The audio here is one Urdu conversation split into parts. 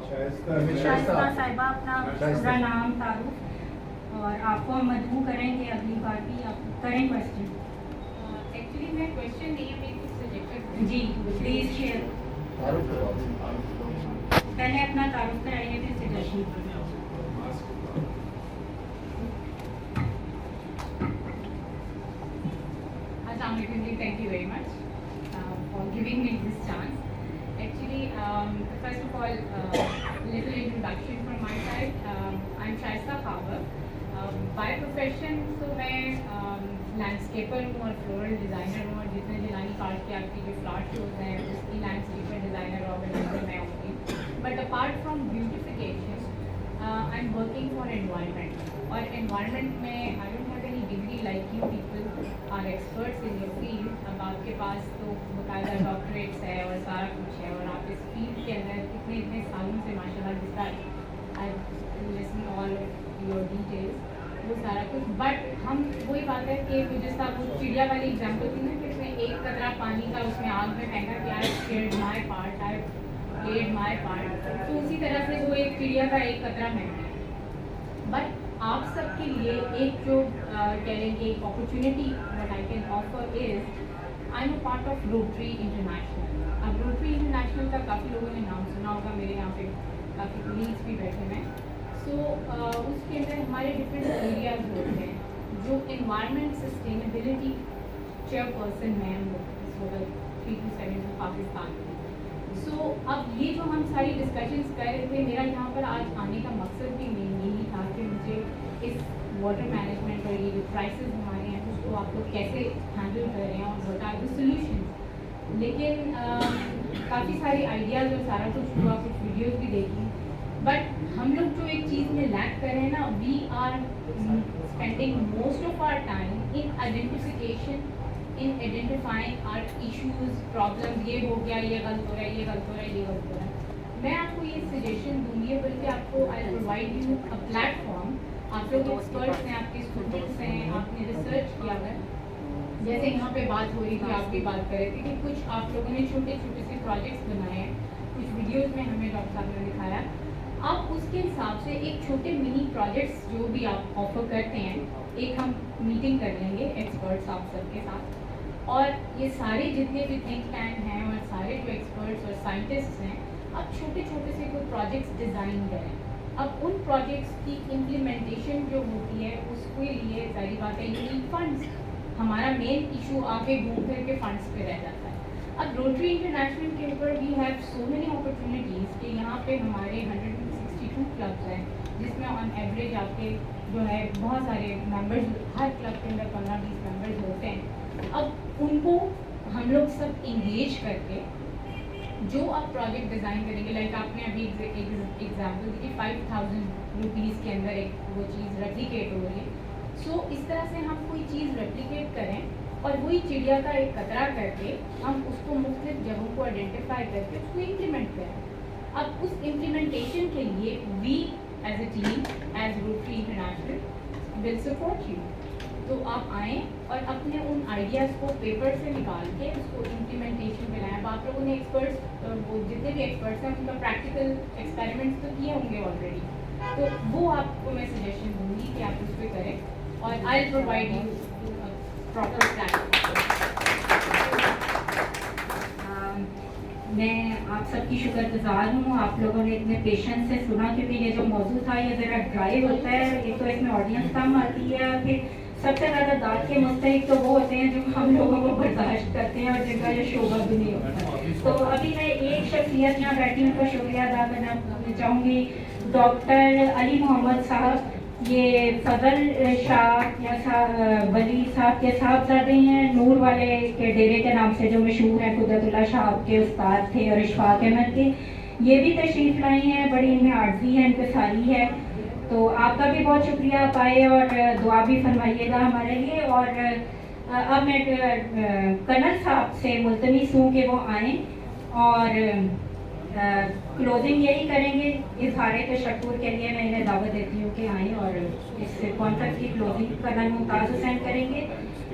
شائستہ صاحبہ اپنا پورا نام تعارف اور آپ کو ہم مدعو کریں کہ اگلی بار بھی آپ کریں کوشچن. ایکچولی میں کوشچن نہیں ہے، میری کچھ سجیشن. G please share. پہلے اپنا تعارف کرائیے پھر سجیشن. السلام علیکم جی، thank you very much for giving me this chance. Actually, first of all, little introduction from my side. I'm Shaista Khabar. By profession, so میں لینڈسکیپر ہوں اور فلورل ڈیزائنر ہوں، اور جتنے جیلانی پارک کے آپ کی جو فلاٹ شوز ہیں اس کی لینڈسکیپر ڈیزائنر آرگنائزر میں ہوں گی. But apart from beautification I am working for environment. اور انوائرمنٹ میں I don't have any degree like you people are experts in your field. اب آپ کے پاس تو باقاعدہ ڈاکٹریٹس ہے اور سارا کچھ ہے، اور آپ اس فیلڈ کے اندر اتنے سالوں سے ماشاء اللہ جس طرح آئی لسن آل یور ڈیٹیلس وہ سارا کچھ. بٹ ہم وہی بات ہے کہ جس طرح وہ چڑیا والی ایگزامپل تھی نا کہ اس میں ایک قطرہ پانی کا اس میں آگ میں پھینکا کہ I shared my part, I played my part, تو اسی طرح سے وہ ایک چڑیا کا ایک قطرہ میں ہے. بٹ آپ سب کے لیے ایک جو کہہ لیں کہ ایک opportunity what I can offer is I am a part of Rotary international. اب روٹری انٹرنیشنل کا کافی لوگوں نے نام سنا ہوگا، میرے یہاں پہ کافی کولیگس بھی بیٹھے ہیں. سو اس کے اندر ہمارے ڈفرینٹ ایریاز ہوتے ہیں. جو انوائرمنٹ سسٹینیبلٹی چیئر پرسن ہیں ہم لوگ اس وقت 327 پاکستان کی. سو اب یہ جو ہم ساری ڈسکشنس کر رہے تھے، میرا یہاں پر آج آنے کا مقصد بھی یہی تھا کہ مجھے اس واٹر مینجمنٹ اور یہ جو کرائسس ہمارے ہیں اس کو آپ لوگ کیسے ہینڈل کر رہے ہیں اور وٹ آر دی سلیوشن. لیکن کافی سارے آئیڈیاز اور سارا کچھ ہوا، کچھ ویڈیوز بھی دیکھی. بٹ ہم لوگ جو ایک چیز میں لیک کر رہے ہیں نا، we are spending most of our time in identification, in identifying our issues, problem. یہ ہو گیا، یہ غلط ہو رہا ہے، یہ غلط ہو رہا ہے، یہ غلط ہو رہا ہے. میں آپ کو یہ سجیشن دوں گی، بلکہ آپ کو I provide you a plate form. آپ لوگ ایکسپرٹس ہیں، آپ کے اسٹوڈنٹس ہیں، آپ نے ریسرچ کیا ہے. جیسے یہاں پہ بات ہو رہی تھی، آپ بھی بات کر رہے تھے کہ کچھ آپ لوگوں نے چھوٹے چھوٹے سے پروجیکٹس بنائے ہیں، کچھ ویڈیوز میں ہمیں ڈاکٹر صاحب نے دکھایا. آپ اس کے حساب سے ایک چھوٹے منی پروجیکٹس جو بھی آپ آفر کرتے ہیں، ایک ہم میٹنگ کر لیں گے ایکسپرٹس آپ سب کے ساتھ. اور یہ سارے جتنے بھی تھنک ٹینک ہیں اور سارے جو ایکسپرٹس اور سائنٹسٹس ہیں، اب چھوٹے چھوٹے سے کوئی پروجیکٹس ڈیزائن کریں. اب ان پروجیکٹس کی امپلیمنٹیشن جو ہوتی ہے اس کے لیے ظاہری بات ہے یہ فنڈس. ہمارا مین ایشو آگے گھوم پھر کے فنڈس پہ رہ جاتا ہے. اب روٹری انٹرنیشنل کے اوپر we have so many opportunities کہ یہاں پہ ہمارے 162 کلبس ہیں، جس میں آن ایوریج آپ کے جو ہے بہت سارے ممبرز، ہر کلب کے اندر 15-20 ممبرز ہوتے ہیں. اب ان کو ہم لوگ سب انگیج کر کے جو آپ پروجیکٹ ڈیزائن کریں گے، لائک آپ نے ابھی ایگزامپل دی کہ 5000 روپیز کے اندر ایک وہ چیز ریپلیکیٹ ہو رہی ہے. سو اس طرح سے ہم کوئی چیز ریپلیکیٹ کریں اور وہی چڑیا کا ایک قطرہ کر کے ہم اس کو مختلف جگہوں کو آئیڈینٹیفائی کر کے اس کو امپلیمنٹ کریں. اب اس امپلیمنٹیشن کے لیے we as a team, as Rotary International will support you. تو آپ آئیں اور اپنے ان آئیڈیاز کو پیپر سے نکال کے اس کو امپلیمنٹیشن میں لائیں. اب آپ لوگوں نے ایکسپرٹس، وہ جتنے بھی ایکسپرٹس ہیں ان کا پریکٹیکل ایکسپیریمنٹس تو کیے ہوں گے آلریڈی، تو وہ آپ کو میں سجیشن دوں گی کہ آپ اس پہ کریں. اور I will provide you proper plan. میں آپ سب کی شکر گزار ہوں، آپ لوگوں نے اتنے پیشنس سے سنا، کیونکہ یہ جو موضوع تھا یہ ذرا ڈرائی ہوتا ہے. ایک تو اس میں آڈینس کم آتی ہے، پھر سب سے زیادہ داد کے مستحق تو وہ ہوتے ہیں جو ہم لوگوں کو برداشت کرتے ہیں اور جن کا یہ شعبہ بھی نہیں ہوتا. تو ابھی میں ایک شخصیت یہاں بیٹھی ان کا شکریہ ادا کرنا چاہوں گی. ڈاکٹر علی محمد صاحب، یہ فضل شاہ یا ولی صاحب کے صاحبزادے ہیں، نور والے کے ڈیرے کے نام سے جو مشہور ہیں، قدرت اللہ شاہ کے استاد تھے، اور اشفاق احمد کے. یہ بھی تشریف لائی ہیں، بڑی ان میں عاجزی ہے، انکساری ہے. تو آپ کا بھی بہت شکریہ، آپ آئے اور دعا بھی فرمائیے گا ہمارے لیے. اور اب میں کنل صاحب سے ملتمس ہوں کہ وہ آئیں اور کلوزنگ یہی کریں گے. اظہار تشکر کے لیے میں انہیں دعوت دیتی ہوں کہ آئیں اور اس کانفرنس کی کلوزنگ کنل ممتاز حسین کریں گے.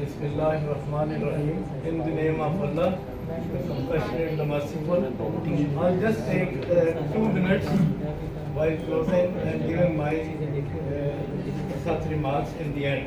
Bismillahirrahmanirrahim. In the name of Allah, the compassionate, the merciful. I'll just take 2 minutes while closing and giving my such remarks in the end.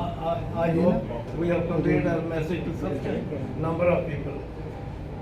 I hope we have conveyed our message to such a number of people.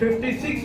56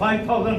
5000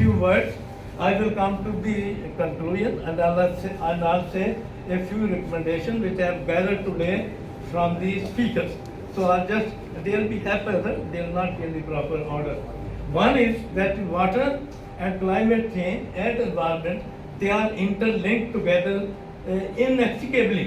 few words I will come to the conclusion, and I'll say a few recommendations which I have gathered today from the speakers. So they'll be haphazard, they'll not be in the proper order. One is that water and climate change and environment, they are interlinked together inextricably.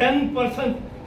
10%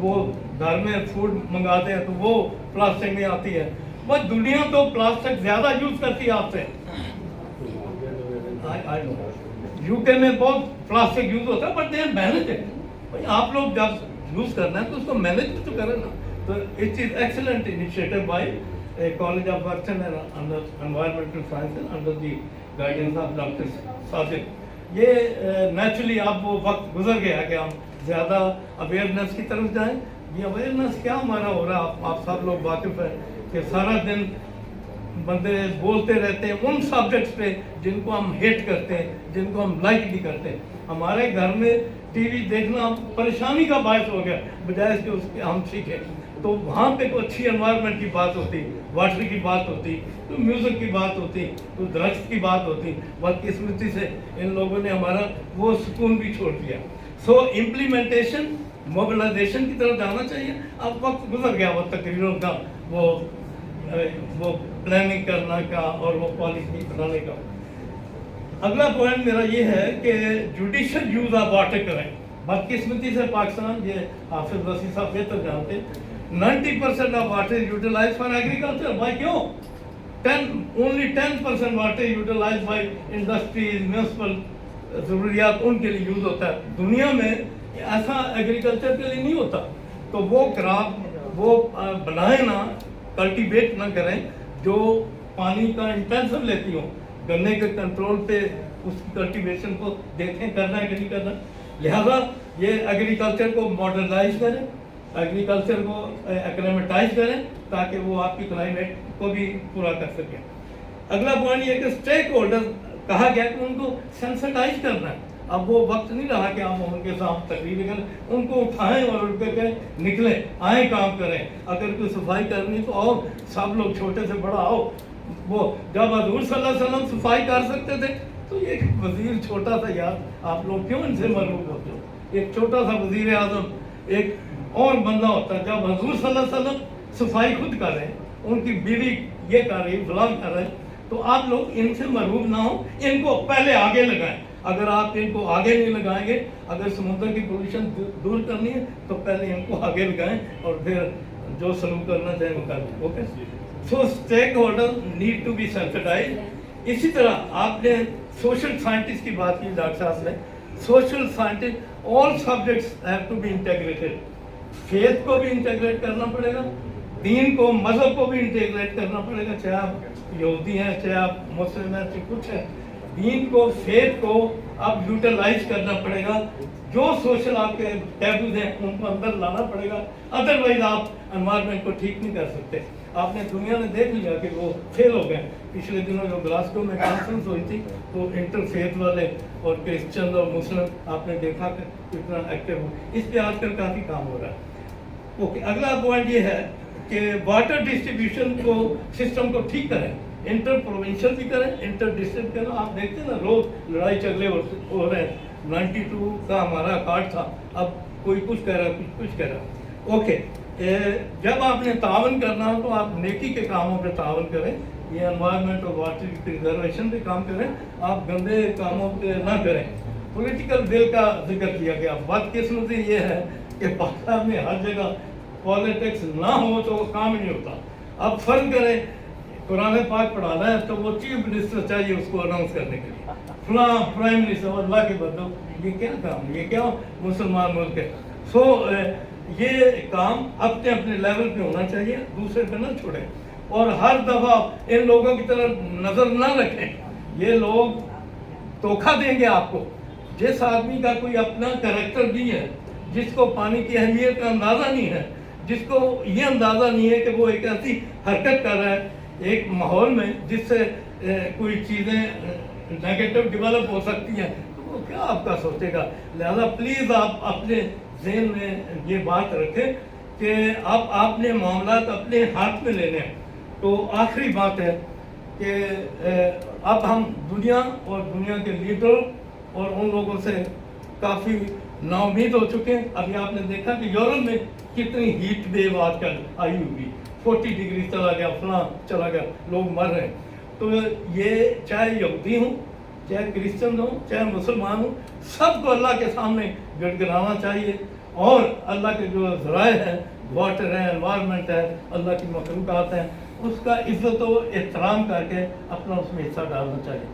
وہ گھر میں فوڈ منگاتے ہیں تو وہ پلاسٹک میں آتی ہے. بس دنیا تو پلاسٹک زیادہ یوز کرتی ہے آپ سے. یو کے میں بہت پلاسٹک یوز ہوتا ہے بٹ دے مینج ہے. بھائی آپ لوگ جب یوز کرنا ہے تو اس کو مینج تو کریں نا. تو it is excellent initiative by college of works and environmental science under the guidance of doctor Sadiq. یہ نیچرلی اب وہ وقت گزر گیا کہ ہم زیادہ اویئرنیس کی طرف جائیں. یہ اویئرنیس کیا ہمارا ہو رہا ہے آپ سب لوگ واقف ہیں کہ سارا دن بندے بولتے رہتے ہیں ان سبجیکٹس پہ جن کو ہم ہیٹ کرتے ہیں, جن کو ہم لائک نہیں کرتے. ہمارے گھر میں ٹی وی دیکھنا پریشانی کا باعث ہو گیا بجائے اس کے اس کے ہم سیکھیں. تو وہاں پہ کوئی اچھی انوائرمنٹ کی بات ہوتی, واٹر کی بات ہوتی, تو میوزک کی بات ہوتی, تو درخت کی بات ہوتی. بدقسمتی سے ان لوگوں نے ہمارا وہ سکون بھی چھوڑ دیا. سو امپلیمنٹیشن موبلائزیشن کی طرف جانا چاہیے. اب وقت گزر گیا وہ تقریروں کا, وہ پلاننگ کرنا کا اور وہ پالیسی بنانے کا. اگلا پوائنٹ میرا یہ ہے کہ جوڈیشل یوز آف واٹر کریں. بدقسمتی سے پاکستان, یہ حافظ وسیع صاحب بہتر جانتے, 90% of water utilise for agriculture. بھائی کیوں؟ only 10% water utilise by industries, municipal ضروریات ان کے لیے یوز ہوتا ہے. دنیا میں ایسا ایگریکلچر کے لیے نہیں ہوتا. تو وہ کراپ وہ بنائیں نا, کلٹیویٹ نہ کریں جو پانی کا انٹینسو لیتی ہوں. گنے کے کنٹرول پہ اس کی کلٹیویشن کو دیکھیں کرنا ہے کہ نہیں کرنا. لہذا یہ ایگریکلچر کو ماڈرنائز کریں, ایگریکلچر کو ایکلیمیٹائز کریں تاکہ وہ آپ کی کلائمیٹ کو بھی پورا کر سکیں. اگلا پوائنٹ یہ کہ اسٹیک ہولڈر کہا گیا کہ ان کو سینسٹائز کرنا ہے. اب وہ وقت نہیں رہا کہ ہم ان کے ساتھ تقریر کریں, ان کو اٹھائیں اور ان پہ کہیں نکلیں, آئیں کام کریں. اگر کوئی صفائی کرنی تو آؤ, سب لوگ چھوٹے سے بڑا آؤ. وہ جب حضور صلی اللہ علیہ وسلم صفائی کر سکتے تھے تو یہ وزیر چھوٹا سا, یار آپ لوگ کیوں ان سے مرغوب ہوتے ہو؟ ایک چھوٹا سا وزیر اعظم ایک اور بندہ ہوتا ہے. جب حضور صلی اللہ علیہ وسلم صفائی خود کر رہے ہیں, ان کی بیوی یہ کر رہی ہے, فلاں کر رہے ہیں, تو آپ لوگ ان سے مرغوب نہ ہوں, ان کو پہلے آگے لگائیں. اگر آپ ان کو آگے نہیں لگائیں گے, اگر سمندر کی پولوشن دور کرنی ہے تو پہلے ان کو آگے لگائیں اور پھر جو سلوک کرنا چاہیں وہ کر دیں. Okay, so stakeholder need to be sensitise. اسی طرح آپ نے سوشل سائنٹسٹ کی بات کی ڈاکٹر صاحب نے. Social scientist all subjects have to be integrated. Faith کو بھی انٹیگریٹ کرنا پڑے گا, دین کو, مذہب کو بھی انٹیگریٹ کرنا پڑے گا, چاہے آپ یہودی ہیں, چاہے آپ مسلم ہیں, چاہے کچھ ہیں. دین کو, فیتھ کو اب یوٹیلائز کرنا پڑے گا. جو سوشل آپ کے ٹیبوز ہیں ان کو اندر لانا پڑے گا, ادروائز آپ انوائرمنٹ کو ٹھیک نہیں کر سکتے. آپ نے دنیا نے دیکھ لیا کہ وہ فیل ہو گئے. پچھلے دنوں جو گلاسگو میں کانفرنس ہوئی تھی تو انٹر فیتھ والے اور کرسچن اور مسلم آپ نے دیکھا کہ کتنا ایکٹیو ہو. اس پہ آج کل کافی کام ہو رہا ہے. اوکے, اگلا پوائنٹ یہ ہے کہ واٹر ڈسٹریبیوشن کو سسٹم کو ٹھیک کریں, انٹر پروونشل بھی کریں, انٹر ڈسٹرکٹ کریں. آپ دیکھتے ہیں نا روز لڑائی جھگڑے ہو رہے ہیں. 92 کا ہمارا کارڈ تھا, اب کوئی کچھ کہہ رہا ہے, کچھ کہہ رہا ہے. اوکے, جب آپ نے تعاون کرنا ہو تو آپ نیکی کے کاموں پہ تعاون کریں. یہ انوائرمنٹ اور واٹر کی پریزرویشن پہ کام کریں, آپ گندے کاموں پہ نہ کریں. پولیٹیکل ول کا ذکر کیا گیا. بدقسمتی یہ ہے کہ پاکستان میں ہر جگہ پالیٹکس نہ ہو تو وہ کام نہیں ہوتا. اب فرض کریں قرآن پاک پڑھانا ہے تو وہ چیف منسٹر چاہیے اس کو اناؤنس کرنے کے لیے, فلاں پرائم منسٹر, اللہ کے بدو, یہ کیا کام, یہ کیا مسلمان ملک ہے. سو یہ کام اپنے اپنے لیول پہ ہونا چاہیے, دوسرے پہ نہ چھوڑیں. اور ہر دفعہ ان لوگوں کی طرف نظر نہ رکھیں. یہ لوگ دھوکہ دیں گے آپ کو. جس آدمی کا کوئی اپنا کریکٹر نہیں ہے, جس کو پانی کی اہمیت کا اندازہ نہیں ہے, جس کو یہ اندازہ نہیں ہے کہ وہ ایک ایسی حرکت کر رہا ہے ایک ماحول میں جس سے کوئی چیزیں نیگیٹو ڈیولپ ہو سکتی ہیں, تو وہ کیا آپ کا سوچے گا. لہذا پلیز آپ اپنے ذہن میں یہ بات رکھیں کہ آپ نے معاملات اپنے ہاتھ میں لینے ہیں. تو آخری بات ہے کہ اب ہم دنیا اور دنیا کے لیڈر اور ان لوگوں سے کافی نا امید ہو چکے ہیں. ابھی آپ نے دیکھا کہ یورپ میں کتنی ہیٹ ویو آج کل آئی ہوئی, 40 ڈگری چلا گیا, فلاں چلا گیا, لوگ مر رہے ہیں. تو یہ چاہے یہودی ہوں, چاہے کرسچن ہوں, چاہے مسلمان ہوں, سب کو اللہ کے سامنے گڑگڑانا چاہیے اور اللہ کے جو ذرائع ہیں، واٹر ہے، انوائرمنٹ ہے، اللہ کی مخلوقات ہیں، اس کا عزت و احترام کر کے اپنا اس میں حصہ ڈالنا چاہیے.